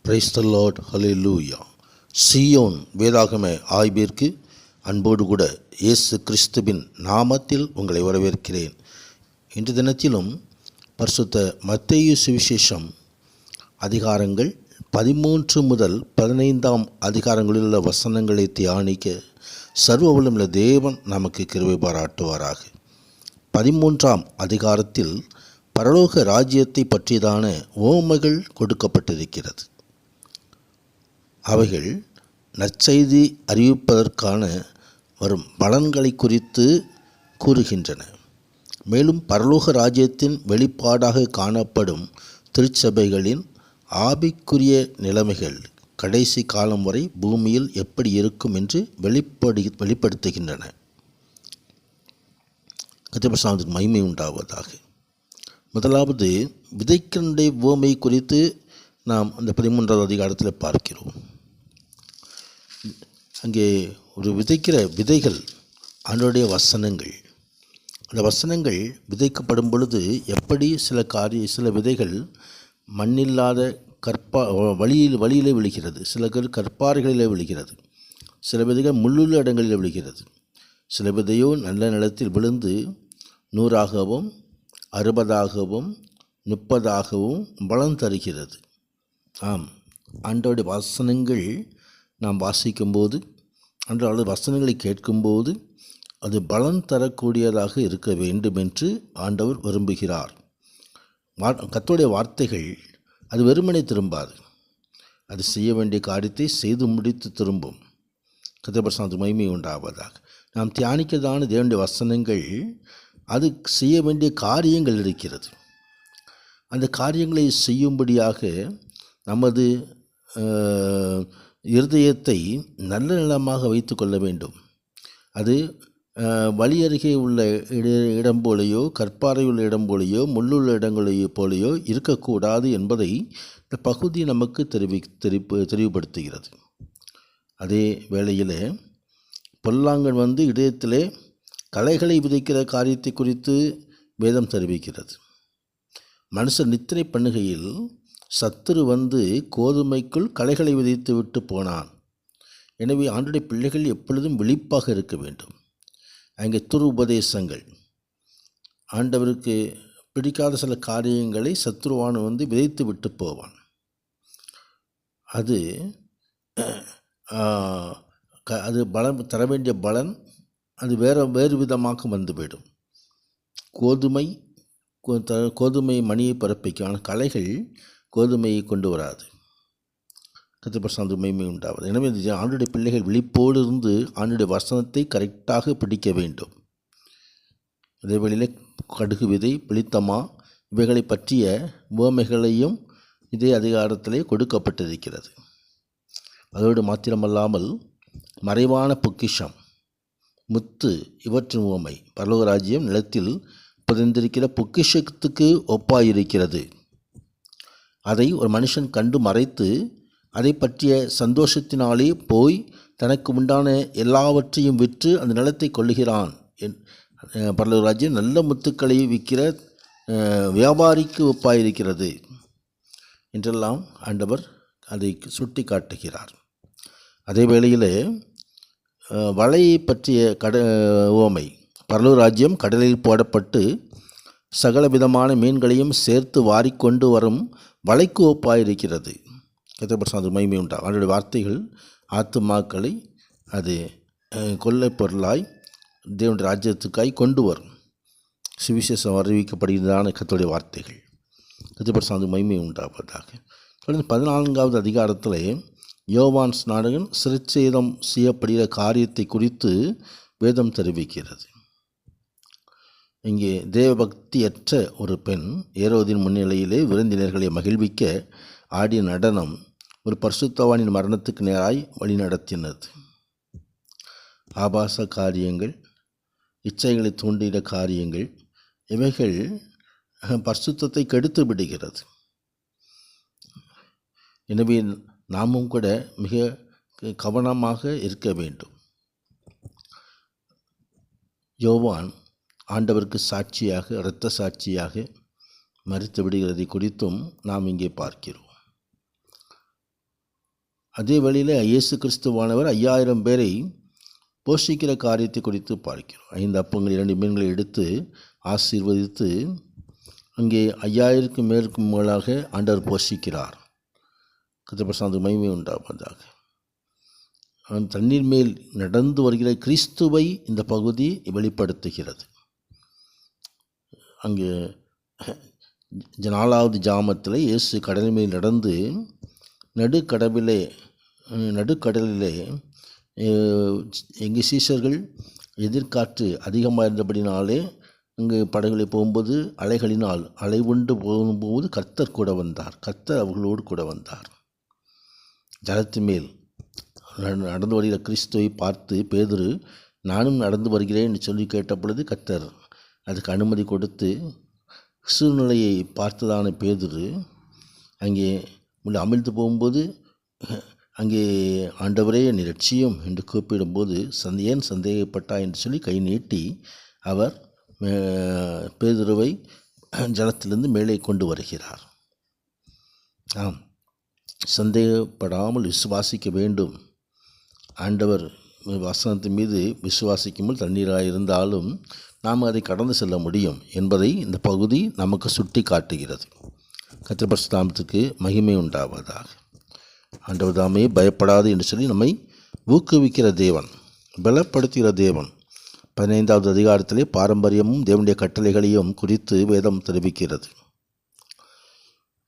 Praise the Lord, ஹல்லேலூயா. சீயோன் வேதாகம ஆய்விற்கு அன்போடு கூட இயேசு கிறிஸ்துவின் நாமத்தில் உங்களை வரவேற்கிறேன். இன்று தினத்திலும் பரிசுத்த மத்தேயு சுவிசேஷம் அதிகாரங்கள் 13 முதல் 15 அதிகாரங்களில் உள்ள வசனங்களை தியானிக்க சர்வ வல்லமையுள்ள தேவன் நமக்கு கிருபை பாராட்டுவாராக. 13 அதிகாரத்தில் பரலோக ராஜ்யத்தை பற்றியதான உவமைகள் கொடுக்கப்பட்டிருக்கிறது. அவைகள் நற்செய்தி அறிவிப்பதற்கான வரும் பலன்களை குறித்து கூறுகின்றன. மேலும் பரலோக ராஜ்யத்தின் வெளிப்பாடாக காணப்படும் திருச்சபைகளின் ஆவிக்குரிய நிலைமைகள் கடைசி காலம் வரை பூமியில் எப்படி இருக்கும் என்று வெளிப்படுத்துகின்றன. கர்த்தருக்கு மகிமை உண்டாவதாக. முதலாவது விதைக்கின்ற உவமை குறித்து நாம் அந்த 13 அதிகாரத்தில் பார்க்கிறோம். அங்கே ஒரு விதைக்கிற விதைகள் ஆண்டவருடைய வசனங்கள். அந்த வசனங்கள் விதைக்கப்படும் பொழுது எப்படி சில விதைகள் மண்ணில்லாத வழியிலே விழுகிறது, சில கற்பாறைகளிலே விழுகிறது, சில விதைகள் முள்ளுள்ள இடங்களில் விழுகிறது, சில விதையோ நல்ல நிலத்தில் விழுந்து 100ஆகவும் 60ஆகவும் 30ஆகவும் பலன் தருகிறது. ஆம், ஆண்டவருடைய வசனங்கள் நாம் வாசிக்கும்போது, ஆண்டவருடைய வசனங்களை கேட்கும்போது அது பலன் தரக்கூடியதாக இருக்க வேண்டும் என்று ஆண்டவர் விரும்புகிறார். கர்த்தருடைய வார்த்தைகள் அது வெறுமனே திரும்பாது, அது செய்ய வேண்டிய காரியத்தை செய்து முடித்து திரும்பும். கர்த்தருக்கு மகிமை உண்டாவதாக. நாம் தியானிக்கதான தேவனுடைய வசனங்கள் அது செய்ய வேண்டிய காரியங்கள் இருக்கிறது. அந்த காரியங்களை செய்யும்படியாக நமது இருதயத்தை நல்ல நிலமாக வைத்து கொள்ள வேண்டும். அது வழி அருகே உள்ள இடம் போலையோ, கற்பாறை உள்ள இடம் போலையோ, முள்ளுள்ள இடங்களையோ போலையோ இருக்கக்கூடாது என்பதை இந்த பகுதி நமக்கு தெளிவுபடுத்துகிறது. அதே வேளையில் பொல்லாங்கன் இதயத்திலே களைகளை விதைக்கிற காரியத்தை குறித்து வேதம் தெரிவிக்கிறது. மனுஷன் நித்திரை பண்ணுகையில் சத்துரு கோதுமைக்குள் களைகளை விதைத்து விட்டு போனான். எனவே ஆண்டுடைய பிள்ளைகள் எப்பொழுதும் விழிப்பாக இருக்க வேண்டும். அங்கே துருபதேசங்கள், ஆண்டவருக்கு பிடிக்காத சில காரியங்களை சத்துருவான் விதைத்து விட்டு போவான். அது பலன் தர வேண்டிய பலன் அது வேறு விதமாக வந்துவிடும். கோதுமை மணியை பிறப்பிக்கான களைகள் கோதுமையை கொண்டு வராது. கர்த்தருக்கு மகிமை உண்டாவது. எனவே ஆண்டுடைய பிள்ளைகள் விழிப்போடு இருந்து ஆண்டுடைய வசனத்தை கரெக்டாக பிடிக்க வேண்டும். அதே வேளையில் கடுகு விதை, பிளித்தமா இவைகளை பற்றிய உவமைகளையும் இதே அதிகாரத்திலே கொடுக்கப்பட்டிருக்கிறது. அதோடு மாத்திரமல்லாமல் மறைவான பொக்கிஷம், முத்து இவற்றின் உவமை. பரலோக ராஜ்யம் நிலத்தில் புதைந்திருக்கிற பொக்கிஷத்துக்கு ஒப்பாயிருக்கிறது. அதை ஒரு மனுஷன் கண்டு மறைத்து அதை பற்றிய சந்தோஷத்தினாலே போய் தனக்கு உண்டான எல்லாவற்றையும் விற்று அந்த நிலத்தை கொள்ளுகிறான். பரலோக ராஜ்யம் நல்ல முத்துக்களை விற்கிற வியாபாரிக்கு ஒப்பாயிருக்கிறது என்றெல்லாம் ஆண்டவர் அதை சுட்டி காட்டுகிறார். அதே வேளையில் வலையை பற்றிய உவமை, பரலோக ராஜ்யம் கடலில் போடப்பட்டு சகல விதமான மீன்களையும் சேர்த்து வாரிக்கொண்டு வரும் வலைக்கு ஒப்பாயிருக்கிறது. கர்த்தர் மகிமை உண்டாகும். அவருடைய வார்த்தைகள் ஆத்துமாக்களை அது கொள்ளை பொருளாய் தேவனுடைய ராஜ்யத்துக்காய் கொண்டு வரும். சுவிசேஷம் அறிவிக்கப்படுகிறதான கர்த்தருடைய வார்த்தைகள். கர்த்தர் மகிமை உண்டாவதாக. தொடர்ந்து 14வது அதிகாரத்தில் யோவான் ஸ்நானகன் சிறைச்சேதம் செய்யப்படுகிற காரியத்தை குறித்து வேதம் தெரிவிக்கிறது. இங்கே தேவபக்தியற்ற ஒரு பெண் ஏரோதின் முன்னிலையிலே விருந்தினர்களை மகிழ்விக்க ஆடிய நடனம் ஒரு பரிசுத்தவானின் மரணத்துக்கு நேராய் வழி நடத்தினது. ஆபாச காரியங்கள், இச்சைகளை தூண்டிட காரியங்கள், இவைகள் பரிசுத்தத்தை கெடுத்து விடுகிறது. எனவே நாமும் கூட மிக கவனமாக இருக்க வேண்டும். யோவான் ஆண்டவருக்கு சாட்சியாக, இரத்த சாட்சியாக மரித்து விடுகிறதை குறித்தும் நாம் இங்கே பார்க்கிறோம். அதே வேளையில் இயேசு கிறிஸ்துவானவர் 5000 பேரை போஷிக்கிற காரியத்தை குறித்து பார்க்கிறோம். 5 அப்பங்கள் 2 மீன்களை எடுத்து ஆசீர்வதித்து அங்கே 5000க்கும் மேற்கும் மேலாக ஆண்டவர் போஷிக்கிறார். கர்த்தர் மகிமை உண்டாவதாக. தண்ணீர் மேல் நடந்து வருகிற கிறிஸ்துவை இந்த பகுதி வெளிப்படுத்துகிறது. அங்கே 4வது ஜாமத்தில் இயேசு கடல் மேல் நடந்து நடுக்கடலிலே எங்கள் சீஷர்கள் எதிர்காற்று அதிகமாக இருந்தபடினாலே அங்கு படகுகளை போகும்போது அலைகளினால் அலை உண்டு போகும்போது கர்த்தர் கூட வந்தார். கர்த்தர் அவர்களோடு கூட வந்தார். ஜலத்து மேல் நடந்து வருகிற கிறிஸ்துவை பார்த்து பேதுரு நானும் நடந்து வருகிறேன் என்று சொல்லி கேட்ட பொழுது கர்த்தர் அதுக்கு அனுமதி கொடுத்து சூழ்நிலையை பார்த்ததான பேதுரு அங்கே அமிழ்ந்து போகும்போது அங்கே ஆண்டவரே என்னை ரட்சியும் என்று கூப்பிடும்போது ஏன் சந்தேகப்பட்டா என்று சொல்லி கை நீட்டி அவர் பேதுருவை ஜலத்திலிருந்து மேலே கொண்டு வருகிறார். ஆம், சந்தேகப்படாமல் விசுவாசிக்க வேண்டும். ஆண்டவர் வசனத்தின் மீது விசுவாசிக்கும்போது தண்ணீராக இருந்தாலும் நாம் அதை கடந்து செல்ல முடியும் என்பதை இந்த பகுதி நமக்கு சுட்டி காட்டுகிறது. கர்த்தர் பரிசுத்த நாமத்துக்கு மகிமை உண்டாவதாக. ஆண்டவர் தாமே பயப்படாது என்று சொல்லி நம்மை ஊக்குவிக்கிற தேவன், பலப்படுத்துகிற தேவன். 15வது அதிகாரத்திலே பாரம்பரியமும் தேவனுடைய கட்டளைகளையும் குறித்து வேதம் தெரிவிக்கிறது.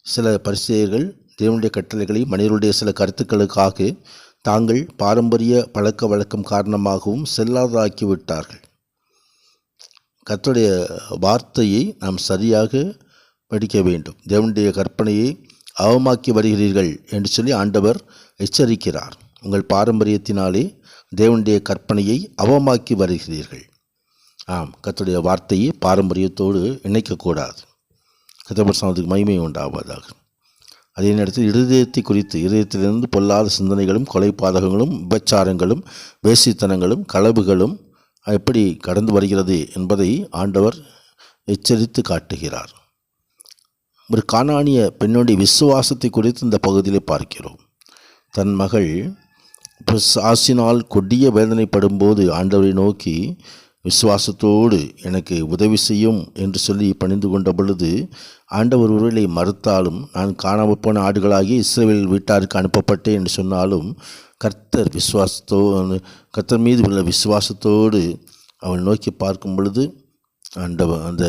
சில பரிசேயர்கள் தேவனுடைய கட்டளைகளை மனிதருடைய சில கருத்துக்களுக்காக தாங்கள் பாரம்பரிய பழக்க வழக்கம் காரணமாகவும் செல்லாதாக்கிவிட்டார்கள். கர்த்தருடைய வார்த்தையை நாம் சரியாக படிக்க வேண்டும். தேவனுடைய கற்பனையை அவமாக்கி வருகிறீர்கள் என்று சொல்லி ஆண்டவர் எச்சரிக்கிறார். உங்கள் பாரம்பரியத்தினாலே தேவனுடைய கற்பனையை அவமாக்கி வருகிறீர்கள். ஆம், கர்த்தருடைய வார்த்தையை பாரம்பரியத்தோடு இணைக்கக்கூடாது. கர்த்தருக்கு மகிமை உண்டாவதாக. அதே நேரத்தில் இருதயத்தை குறித்து, இருதயத்திலிருந்து பொல்லாத சிந்தனைகளும் கொலைபாதகங்களும் விபச்சாரங்களும் வேசித்தனங்களும் களவுகளும் எப்படி கடந்து வருகிறது என்பதை ஆண்டவர் எச்சரித்து காட்டுகிறார். ஒரு கானானிய பெண்ணுடைய விசுவாசத்தை குறித்து இந்த பகுதியில் பார்க்கிறோம். தன் மகள் ஆசினால் கொடிய வேதனைப்படும்போது ஆண்டவரை நோக்கி விசுவாசத்தோடு எனக்கு உதவி செய்யும் என்று சொல்லி பணிந்து கொண்ட பொழுது ஆண்டவர் ஒருவேளை மறுத்தாலும், நான் காணாமல் போன ஆடுகளாகி இஸ்ரவேல் வீட்டாருக்கு அனுப்பப்பட்டேன் என்று சொன்னாலும் கர்த்தர் கர்த்தர் மீது உள்ள விசுவாசத்தோடு அவள் நோக்கி பார்க்கும் பொழுது அந்த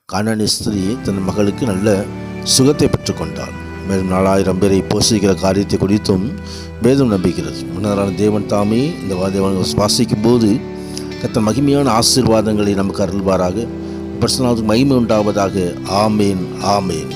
கானானிய ஸ்திரீ தன் மகளுக்கு நல்ல சுகத்தை பெற்றுக்கொண்டாள். மேலும் 4000 பேரை போஷிக்கிற காரியத்தை குறித்தும் வேதம் நம்புகிறது. முன்னரான தேவன் தாமே இந்த வாதம் சுவாசிக்கும் போது கர்த்தர் மகிமையான ஆசீர்வாதங்களை நமக்கு அருள்வாராக. பரிசுத்த நாமத்துக்கு மகிமை உண்டாவதாக. ஆமேன், ஆமேன்.